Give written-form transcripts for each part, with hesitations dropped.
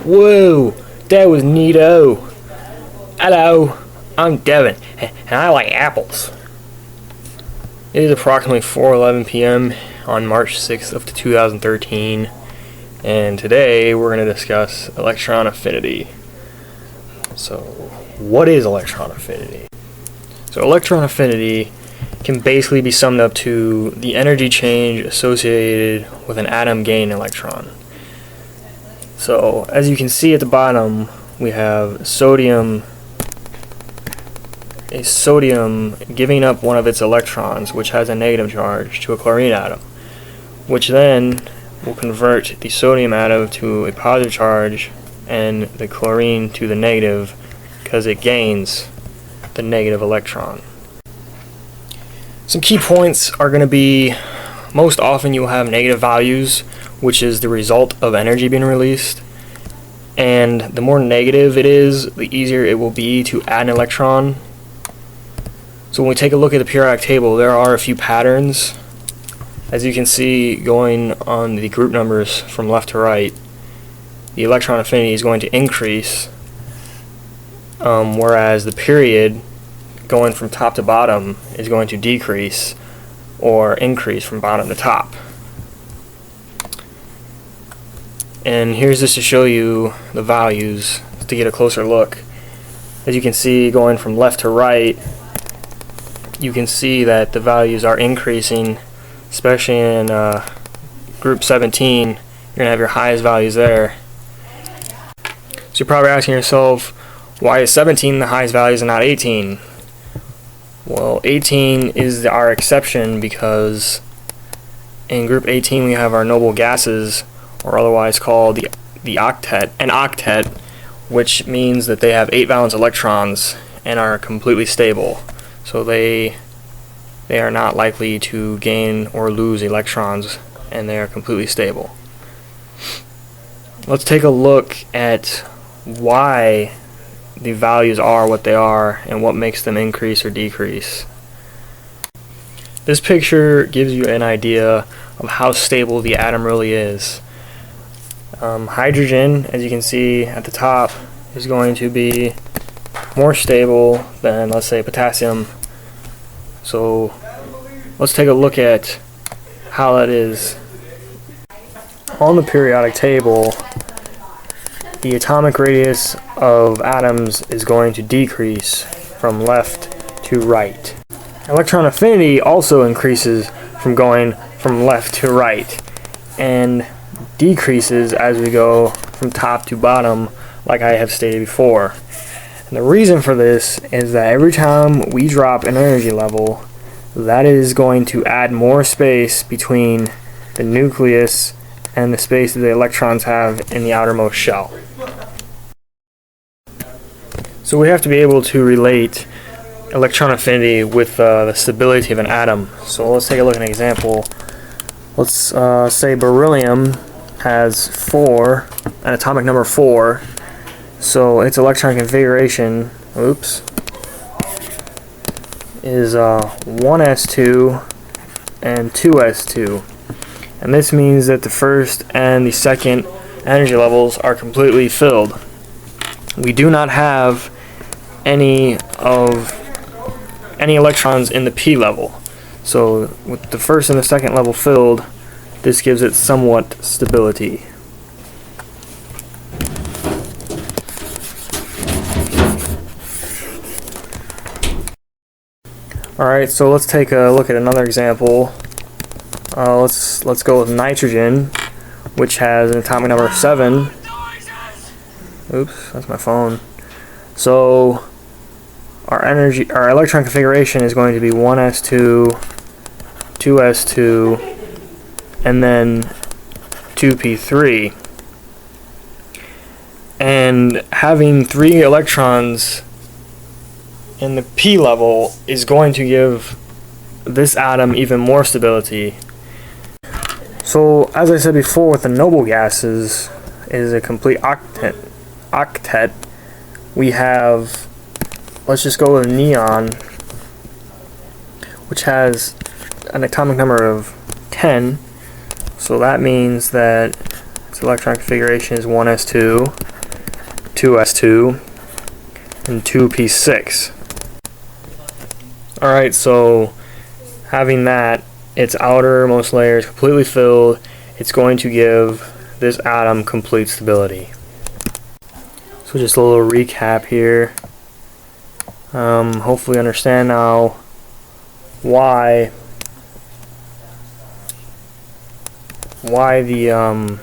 Whoa, that was neato. Hello, I'm Devin, and I like apples. It is approximately 4:11 p.m. on March 6th of 2013, and today we're going to discuss electron affinity. So, what is electron affinity? So, electron affinity can basically be summed up to the energy change associated with an atom gaining an electron. So, as you can see at the bottom, we have sodium giving up one of its electrons, which has a negative charge, to a chlorine atom, which then will convert the sodium atom to a positive charge and the chlorine to the negative because it gains the negative electron. Some key points are going to be, most often you'll have negative values, which is the result of energy being released, and the more negative it is, the easier it will be to add an electron. So when we take a look at the periodic table, there are a few patterns. As you can see, going on the group numbers from left to right, the electron affinity is going to increase, whereas the period going from top to bottom is going to decrease or increase from bottom to top. And here's just to show you the values to get a closer look. As you can see, going from left to right, you can see that the values are increasing, especially in group 17. You're going to have your highest values there. So you're probably asking yourself, why is 17 the highest values and not 18? Well, 18 is our exception because in group 18 we have our noble gases, or otherwise called an octet, which means that they have 8 valence electrons and are completely stable. So they are not likely to gain or lose electrons, and they are completely stable. Let's take a look at why the values are what they are and what makes them increase or decrease. This picture gives you an idea of how stable the atom really is. Hydrogen, as you can see at the top, is going to be more stable than, let's say, potassium. So let's take a look at how that is. On the periodic table, the atomic radius of atoms is going to decrease from left to right. Electron affinity also increases from going from left to right and decreases as we go from top to bottom, like I have stated before. And the reason for this is that every time we drop an energy level, that is going to add more space between the nucleus and the space that the electrons have in the outermost shell. So we have to be able to relate electron affinity with the stability of an atom. So let's take a look at an example. Let's say beryllium has an atomic number 4, so its electron configuration, is 1s2 and 2s2. And this means that the first and the second energy levels are completely filled. We do not have any electrons in the p level. So with the first and the second level filled, this gives it somewhat stability. Alright, so let's take a look at another example. Let's go with nitrogen, which has an atomic number of 7. Oops, that's my phone. So our electron configuration is going to be 1s2, 2s2, and then 2p3. And having 3 electrons in the p level is going to give this atom even more stability. So as I said before, with the noble gases, it is a complete octet. We have, let's just go with neon, which has an atomic number of 10. So that means that its electron configuration is 1s2, 2s2 and 2p6. Alright, so having that, its outermost layer is completely filled, it's going to give this atom complete stability. So just a little recap here. Hopefully you understand now why the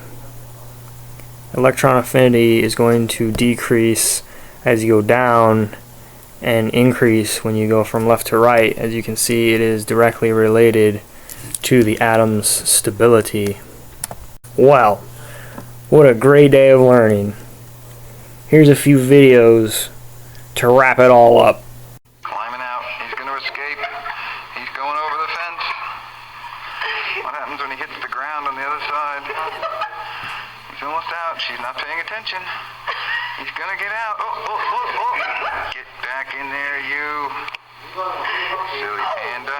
electron affinity is going to decrease as you go down and increase when you go from left to right. As you can see, it is directly related to the atom's stability. Wow, what a great day of learning. Here's a few videos to wrap it all up. Climbing out. He's going to escape. He's going over the fence. What happens when he hits the ground on the other side? He's almost out. She's not paying attention. He's going to get out. Oh. Get back in there, you silly panda.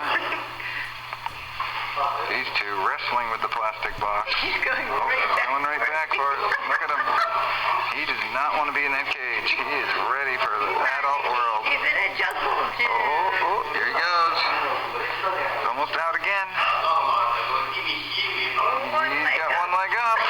These two wrestling with the plastic box. He's going right back for it. Look at him. He does not want to be in that cage. He is ready for the adult world. He's in a jungle. Oh, here he goes. He's almost out again. He's got one leg up.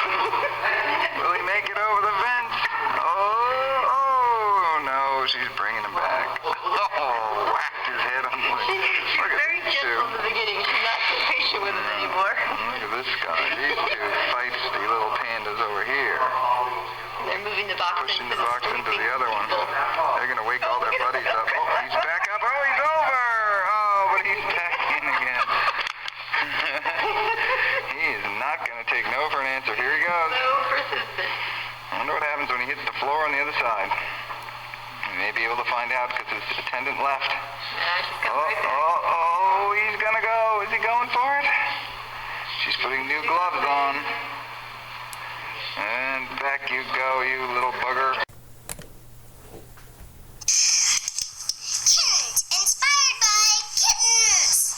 Will he make it over the fence? Oh, no, she's bringing him back. Oh, whacked his head on the leg. She's very gentle in the beginning. She's not so patient with him anymore. Look at this guy. These two feisty little pandas over here. They're moving the box Pushing into the box into the other one. They're going to wake all their buddies up. Oh, he's back up. Oh, he's over. Oh, but he's back in again. He is not going to take no for an answer. Here he goes. So persistent. I wonder what happens when he hits the floor on the other side. We may be able to find out because his attendant left. She's coming right back. Oh, he's going to go. Is he going for it? She's putting new gloves on. And back you go, you little bugger. Kittens, inspired by kittens.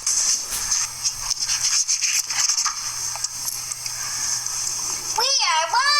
We are one.